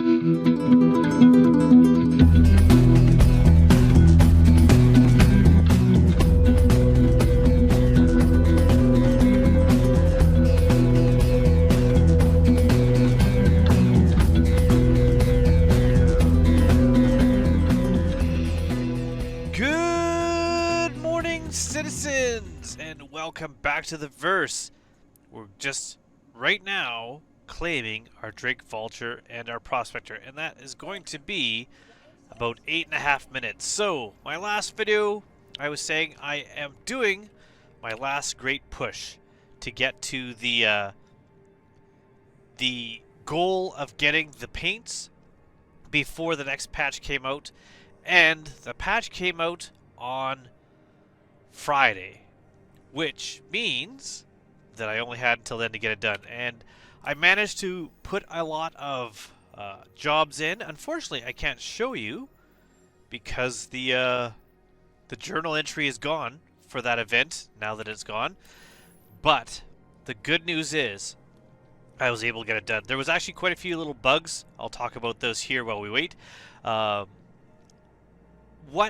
Citizens, and welcome back to the verse. We're just right now claiming our Drake Vulture and our Prospector, and that is going to be about 8.5 minutes. So, my last video, I was saying I am doing my last great push to get to the goal of getting the paints before the next patch came out, and the patch came out on Friday, which means that I only had until then to get it done, and I managed to put a lot of jobs in. Unfortunately, I can't show you because the journal entry is gone for that event now that it's gone. But the good news is I was able to get it done. There was actually quite a few little bugs. I'll talk about those here while we wait. What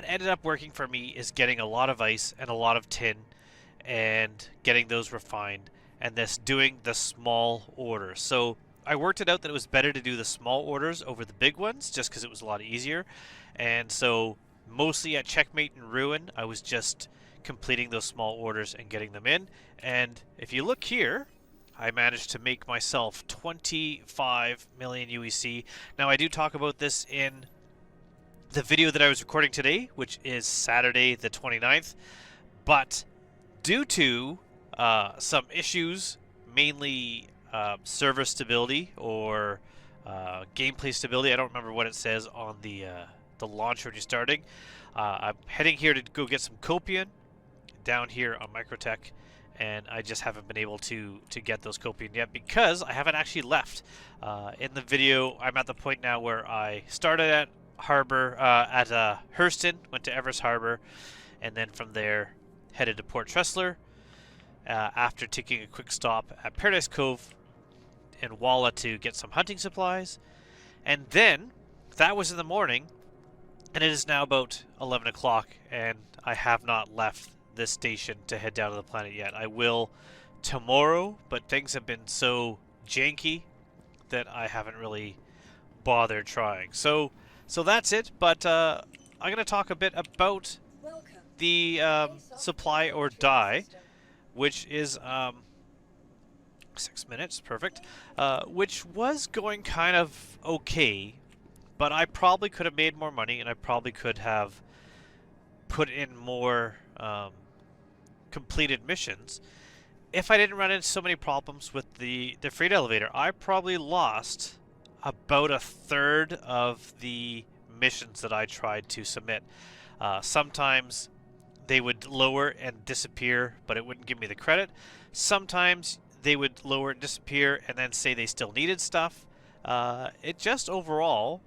ended up working for me is getting a lot of ice and a lot of tin and getting those refined, and doing the small orders. So I worked it out that it was better to do the small orders over the big ones just because it was a lot easier. And so mostly at Checkmate and Ruin, I was just completing those small orders and getting them in. And if you look here, I managed to make myself 25 million UEC. Now I do talk about this in the video that I was recording today, which is Saturday the 29th, but due to some issues, mainly server stability or gameplay stability, I don't remember what it says on the launch when you're starting. I'm heading here to go get some Copian down here on Microtech, and I just haven't been able to get those Copian yet because I haven't actually left. In the video, I'm at the point now where I started at Harbor at Hurston, went to Everest Harbor, and then from there headed to Port Tressler after taking a quick stop at Paradise Cove and Walla to get some hunting supplies. And then that was in the morning, and it is now about 11 o'clock, and I have not left this station to head down to the planet yet. I will tomorrow, but things have been so janky that I haven't really bothered trying. So that's it, but I'm going to talk a bit about the supply or die, which is 6 minutes, perfect, which was going kind of okay, but I probably could have made more money, and I probably could have put in more completed missions if I didn't run into so many problems with the freight elevator. I probably lost about a third of the missions that I tried to submit. Sometimes they would lower and disappear, but it wouldn't give me the credit. Sometimes they would lower and disappear and then say they still needed stuff. It just overall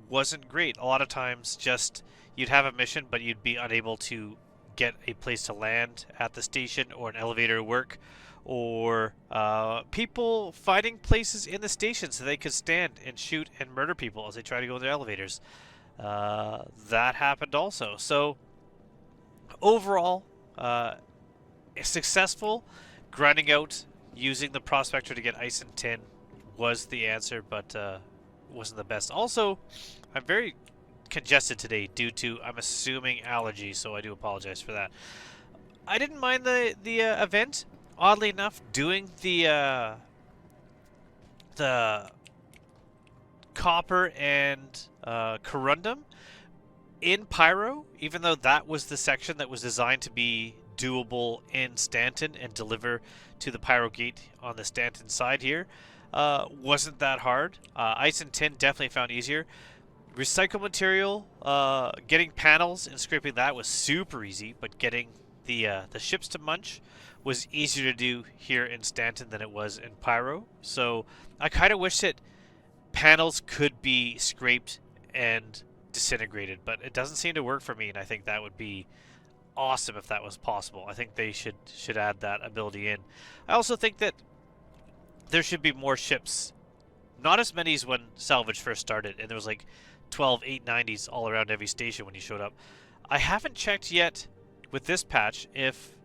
wasn't great. A lot of times just you'd have a mission, but you'd be unable to get a place to land at the station or an elevator to work, or people finding places in the station so they could stand and shoot and murder people as they try to go in their elevators. That happened also. So overall, successful. Grinding out using the Prospector to get ice and tin was the answer, but wasn't the best. Also, I'm very congested today due to, I'm assuming, allergies, so I do apologize for that. I didn't mind the event. Oddly enough, doing the copper and corundum in Pyro, even though that was the section that was designed to be doable in Stanton and deliver to the Pyro gate on the Stanton side here, wasn't that hard. Ice and tin definitely found easier. Recycle material, getting panels and scraping that was super easy, but getting the ships to munch was easier to do here in Stanton than it was in Pyro. So I kind of wish that panels could be scraped and disintegrated, but it doesn't seem to work for me, and I think that would be awesome if that was possible. I think they should add that ability in. I also think that there should be more ships Not as many as when Salvage first started, and there was like 12 890s all around every station when you showed up. I haven't checked yet with this patch if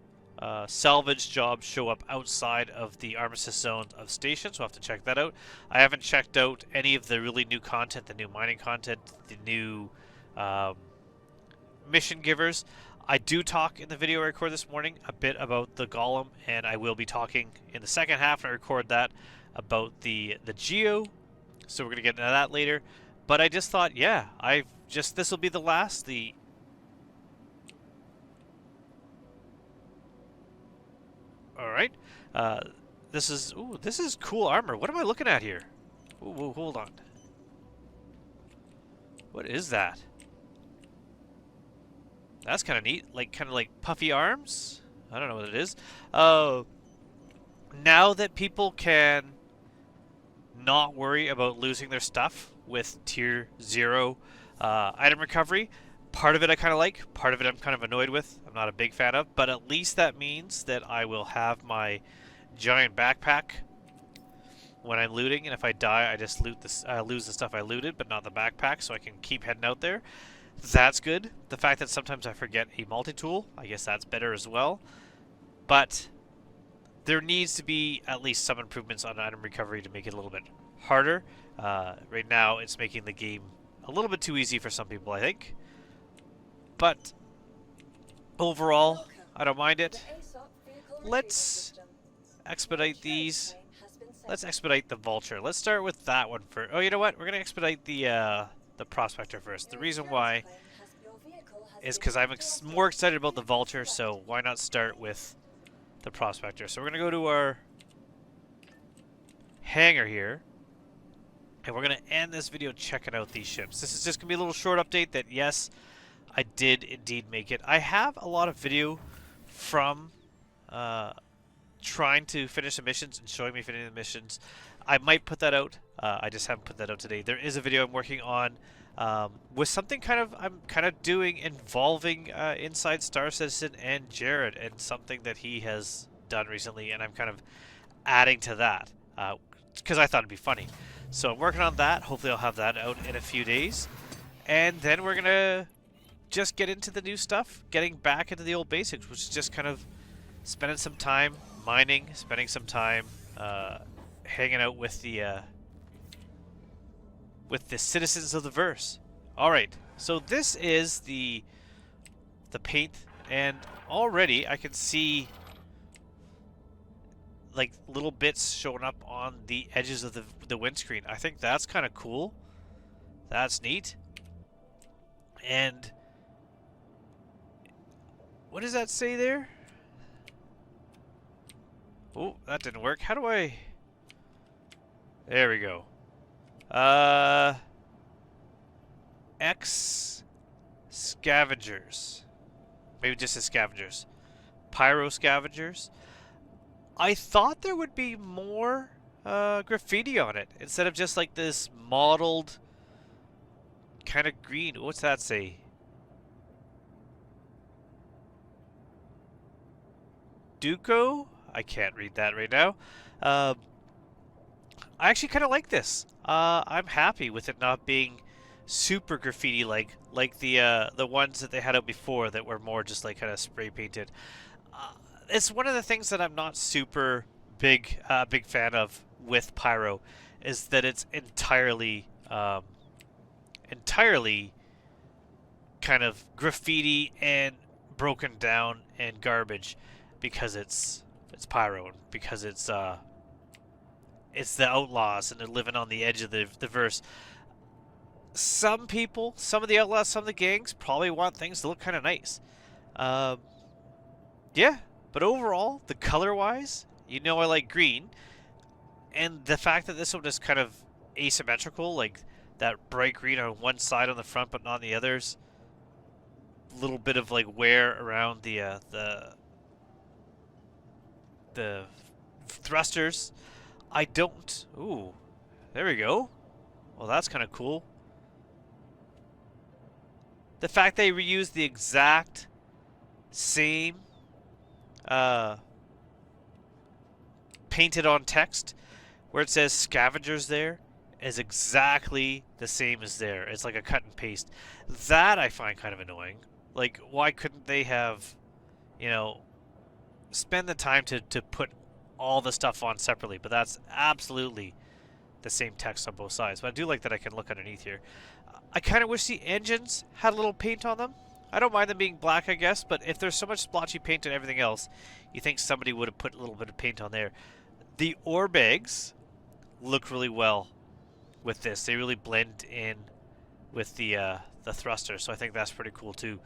salvage jobs show up outside of the armistice zones of stations. We'll have to check that out. I haven't checked out any of the really new content, the new mining content, the new um, mission givers. I do talk in the video I record this morning a bit about the golem, and I will be talking in the second half when I record that about the geo. So we're gonna get into that later. But I just thought, yeah, this will be the last. All right. This is cool armor. What am I looking at here? Ooh, hold on. What is that? That's kind of neat. Kind of like puffy arms. I don't know what it is. Now that people can not worry about losing their stuff with tier 0 item recovery, part of it I kind of like, part of it I'm kind of annoyed with. I'm not a big fan of, but at least that means that I will have my giant backpack when I'm looting, and if I die, I just lose the stuff I looted, but not the backpack, so I can keep heading out there. That's good. The fact that sometimes I forget a multi-tool, I guess that's better as well. But there needs to be at least some improvements on item recovery to make it a little bit harder. Right now, it's making the game a little bit too easy for some people, I think. But overall, I don't mind it. Let's expedite these. Let's expedite the Vulture. Let's start with that one first. Oh, you know what? We're going to expedite the Prospector first. The reason why is because I'm more excited about the Vulture, so why not start with the Prospector? So we're going to go to our hangar here, and we're going to end this video checking out these ships. This is just going to be a little short update that, yes, I did indeed make it. I have a lot of video from trying to finish the missions and showing me finishing the missions. I might put that out. I just haven't put that out today. There is a video I'm working on with something I'm kind of doing involving Inside Star Citizen and Jared, and something that he has done recently, and I'm kind of adding to that because I thought it'd be funny. So I'm working on that. Hopefully I'll have that out in a few days. And then we're going to just get into the new stuff, getting back into the old basics, which is just kind of spending some time mining, spending some time hanging out with the citizens of the verse. All right, so this is the paint, and already I can see like little bits showing up on the edges of the windscreen. I think that's kind of cool. That's neat. And what does that say there? Oh, that didn't work. How do I... There we go. X scavengers. Maybe just as scavengers. Pyro scavengers. I thought there would be more graffiti on it instead of just like this mottled kind of green. What's that say? Duco? I can't read that right now. I actually kind of like this. I'm happy with it not being super graffiti like the ones that they had out before that were more just like kind of spray painted. It's one of the things that I'm not super big fan of with Pyro, is that it's entirely kind of graffiti and broken down and garbage, because it's Pyro, and because it's the outlaws and they're living on the edge of the verse. Some people, some of the outlaws, some of the gangs probably want things to look kind of nice. Yeah, but overall, the color-wise, you know I like green. And the fact that this one is kind of asymmetrical, like that bright green on one side on the front but not on the others. A little bit of like wear around the thrusters. I don't... Ooh, there we go. Well, that's kind of cool. The fact they reused the exact same painted on text where it says scavengers there is exactly the same as there. It's like a cut and paste. That I find kind of annoying. Like, why couldn't they have, you know, spend the time to put all the stuff on separately? But that's absolutely the same text on both sides. But I do like that I can look underneath here. I kind of wish the engines had a little paint on them. I don't mind them being black, I guess, but if there's so much splotchy paint and everything else, you think somebody would have put a little bit of paint on there. The ore bags look really well with this. They really blend in with the thruster, so I think that's pretty cool too.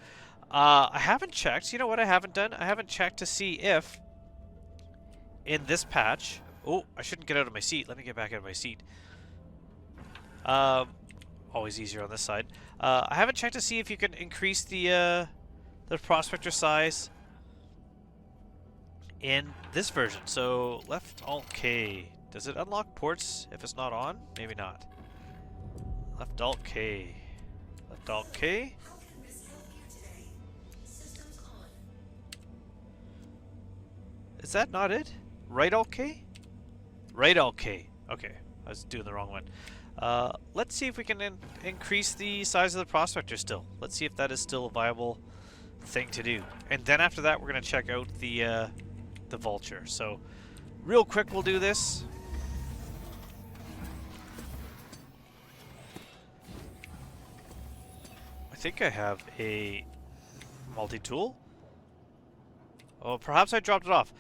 I haven't checked. You know what I haven't done? I haven't checked to see if in this patch... Oh, I shouldn't get out of my seat. Let me get back out of my seat. Always easier on this side. I haven't checked to see if you can increase the Prospector size in this version. So left Alt K. Does it unlock ports if it's not on? Maybe not. Left Alt K. Left Alt K. Is that not it? Right Alt K? Right Alt K. Okay, I was doing the wrong one. Let's see if we can increase the size of the Prospector still. Let's see if that is still a viable thing to do. And then after that, we're going to check out the Vulture. So, real quick, we'll do this. I think I have a multi-tool. Oh, perhaps I dropped it off.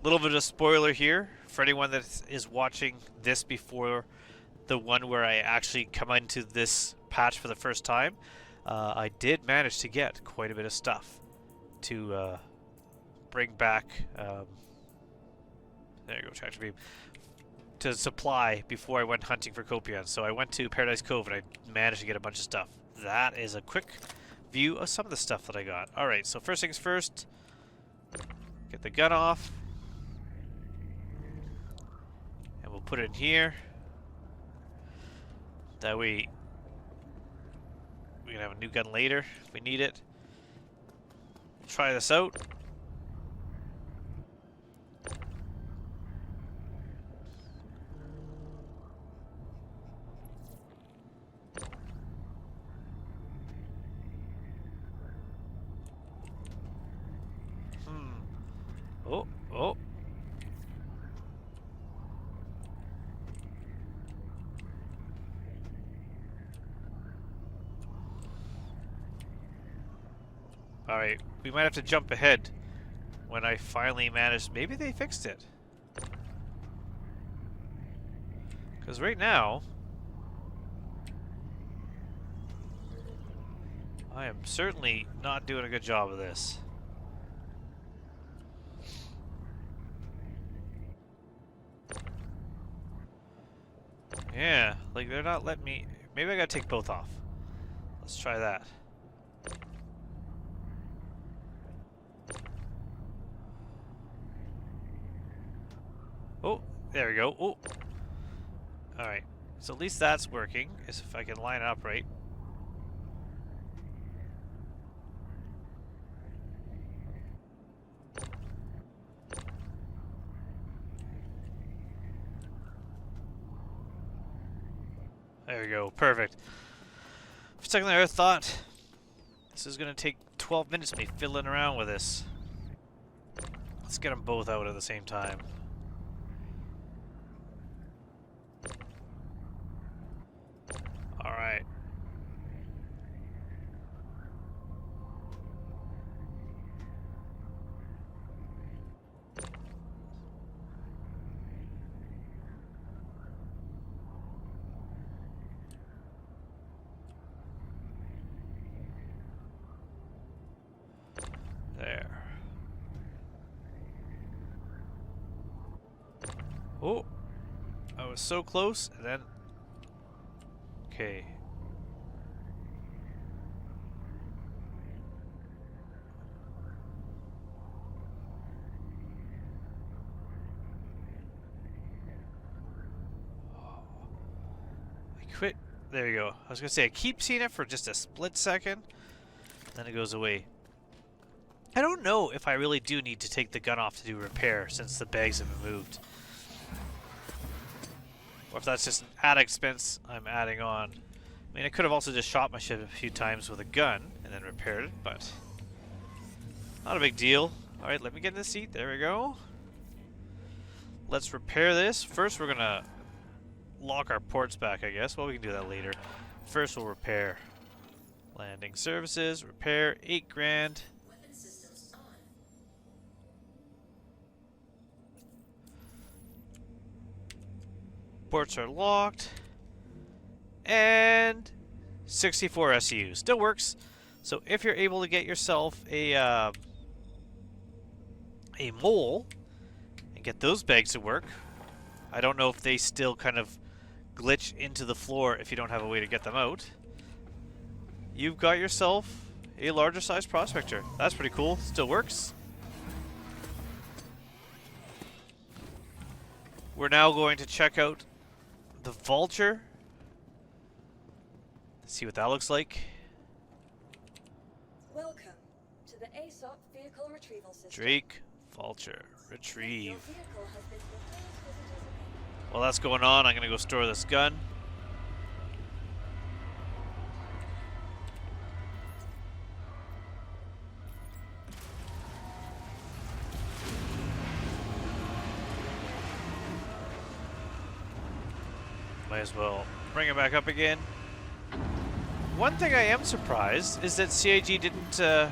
Little bit of spoiler here for anyone that is watching this before the one where I actually come into this patch for the first time. I did manage to get quite a bit of stuff to bring back. There you go, tractor beam. To supply before I went hunting for Copion. So I went to Paradise Cove and I managed to get a bunch of stuff. That is a quick view of some of the stuff that I got. Alright, so first things first, get the gun off. And we'll put it in here. That way we can have a new gun later if we need it. We'll try this out. Oh. Alright, we might have to jump ahead when I finally manage. Maybe they fixed it. Because right now, I am certainly not doing a good job of this. Yeah, like they're not letting me... Maybe I gotta take both off. Let's try that. Oh, there we go. Oh. Alright, so at least that's working, is if I can line it up right. There we go, perfect. For a second there I thought this is going to take 12 minutes of me fiddling around with this. Let's get them both out at the same time. Alright. There. Oh, I was so close, and then... Okay. I quit. There you go. I was going to say, I keep seeing it for just a split second, then it goes away. I don't know if I really do need to take the gun off to do repair since the bags have been moved. Or if that's just an added expense I'm adding on. I mean, I could have also just shot my ship a few times with a gun and then repaired it, but not a big deal. Alright, let me get in the seat. There we go. Let's repair this. First, we're gonna lock our ports back, I guess. Well, we can do that later. First, we'll repair. Landing services, repair, 8 grand. Weapon systems on. Ports are locked. And 64 SU. Still works. So if you're able to get yourself a mole and get those bags to work, I don't know if they still kind of glitch into the floor if you don't have a way to get them out. You've got yourself a larger size prospector. That's pretty cool. Still works. We're now going to check out the Vulture. See what that looks like. Welcome to the ASOP vehicle retrieval system. Drake, Vulture, Your retrieve. vehicle has been proposed visitors. While that's going on, I'm going to go store this gun. Might as well bring it back up again. One thing I am surprised is that CIG didn't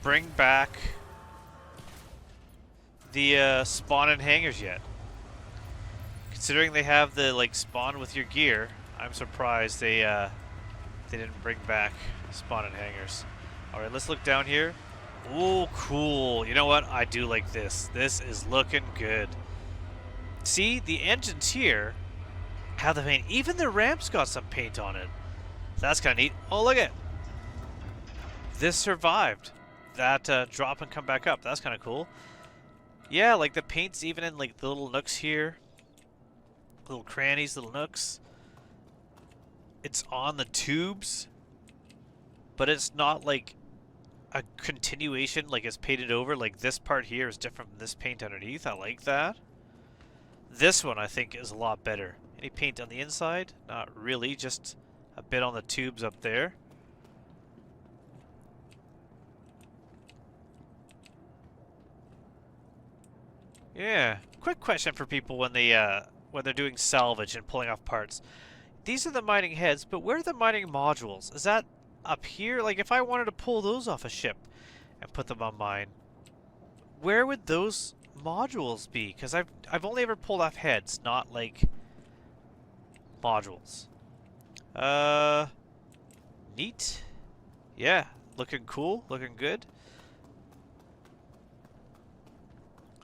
bring back the spawn and hangers yet. Considering they have the spawn with your gear, I'm surprised they didn't bring back spawn and hangers. All right, let's look down here. Ooh, cool. You know what? I do like this. This is looking good. See, the engines here have the paint. Even the ramp's got some paint on it. That's kind of neat. Oh, look at it. This survived that drop and come back up. That's kind of cool. Yeah, like the paint's even in like the little nooks here. Little crannies, little nooks. It's on the tubes. But it's not like a continuation, like it's painted over. Like this part here is different from this paint underneath. I like that. This one I think is a lot better. Any paint on the inside? Not really, just a bit on the tubes up there. Yeah. Quick question for people when they're doing salvage and pulling off parts. These are the mining heads, but where are the mining modules? Is that up here? Like if I wanted to pull those off a ship and put them on mine, where would those modules be? Because I've only ever pulled off heads, not like modules. Neat. Yeah, looking cool, looking good.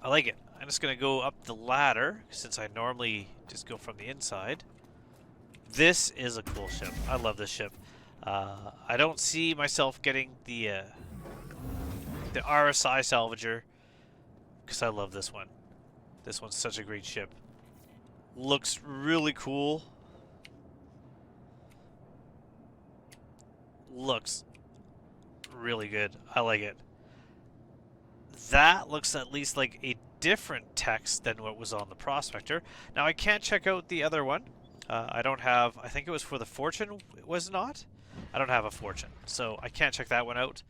I like it. I'm just gonna go up the ladder since I normally just go from the inside. This is a cool ship. I love this ship. I don't see myself getting the RSI salvager because I love this one. This one's such a great ship. Looks really cool. Looks really good. I like it. That looks at least like a different text than what was on the Prospector. Now I can't check out the other one. I don't have, I think it was for the Fortune, it was not? I don't have a Fortune, so I can't check that one out.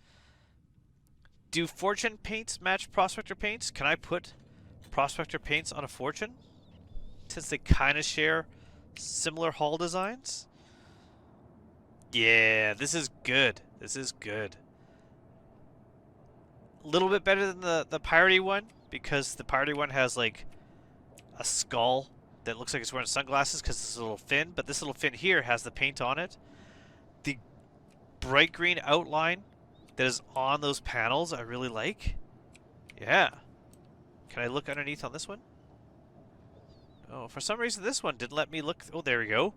Do Fortune paints match Prospector paints? Can I put Prospector paints on a Fortune? Since they kind of share similar hull designs? Yeah, this is good. This is good. A little bit better than the piratey one, because the piratey one has like a skull that looks like it's wearing sunglasses because it's a little fin, but this little fin here has the paint on it. The bright green outline that is on those panels I really like. Yeah. Can I look underneath on this one? Oh, for some reason this one didn't let me look. Oh, there we go.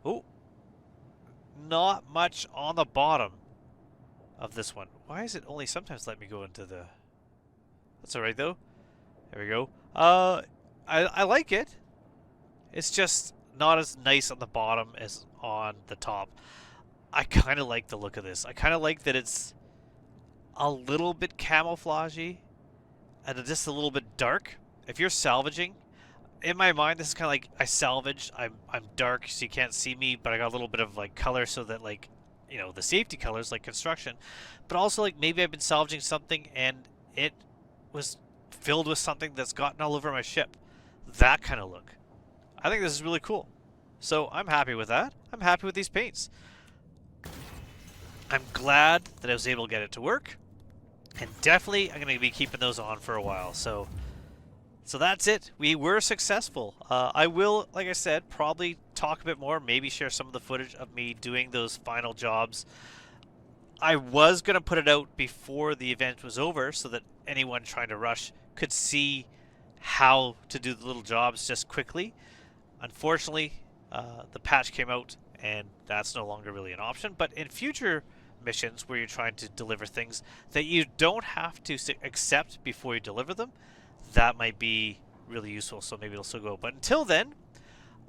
Oh. Not much on the bottom of this one. Why is it only sometimes let me go into the... That's alright though. There we go. I like it. It's just not as nice on the bottom as on the top. I kind of like the look of this. I kind of like that it's a little bit camouflagey and just a little bit dark. If you're salvaging, in my mind, this is kind of like I salvaged. I'm dark, so you can't see me, but I got a little bit of like color, so that like, the safety colors like construction, but also like maybe I've been salvaging something and it was filled with something that's gotten all over my ship. That kind of look. I think this is really cool. So I'm happy with that. I'm happy with these paints. I'm glad that I was able to get it to work, and definitely I'm going to be keeping those on for a while. So that's it. We were successful. I will, like I said, probably talk a bit more, maybe share some of the footage of me doing those final jobs. I was going to put it out before the event was over so that anyone trying to rush could see how to do the little jobs just quickly. Unfortunately, the patch came out and that's no longer really an option. But in future missions where you're trying to deliver things that you don't have to accept before you deliver them, that might be really useful, so maybe it'll still go. But until then,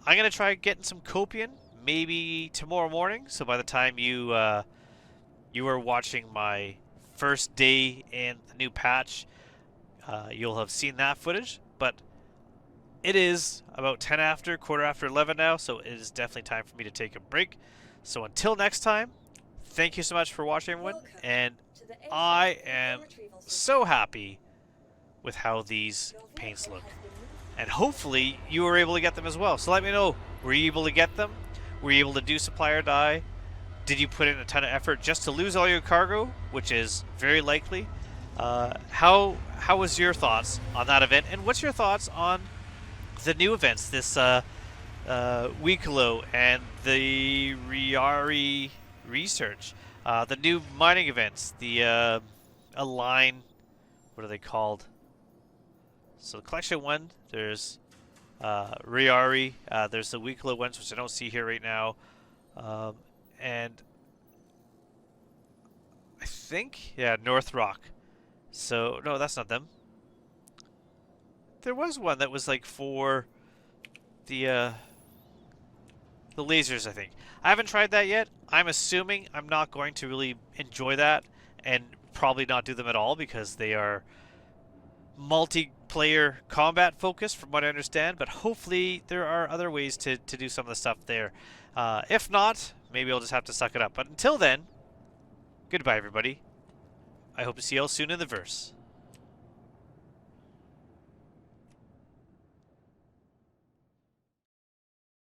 I'm going to try getting some Copian maybe tomorrow morning, so by the time you are watching my first day in the new patch, you'll have seen that footage. But it is about 10 after, quarter after 11 now, so it is definitely time for me to take a break. So until next time, thank you so much for watching, everyone, and I am so happy with how these paints look. And hopefully you were able to get them as well. So let me know, were you able to get them? Were you able to do supply or die? Did you put in a ton of effort just to lose all your cargo, which is very likely? How was your thoughts on that event? And what's your thoughts on the new events, this Weeklo and the Riari research, the new mining events, the Align, what are they called? So collection 1, there's Riari, there's the Weeklo ones, which I don't see here right now, and I think, yeah, North Rock. So, no, that's not them. There was one that was like for the lasers, I think. I haven't tried that yet. I'm assuming I'm not going to really enjoy that and probably not do them at all because they are multiplayer combat focused from what I understand, but hopefully there are other ways to do some of the stuff there. If not, maybe I'll just have to suck it up. But until then, goodbye everybody. I hope to see you all soon in the verse.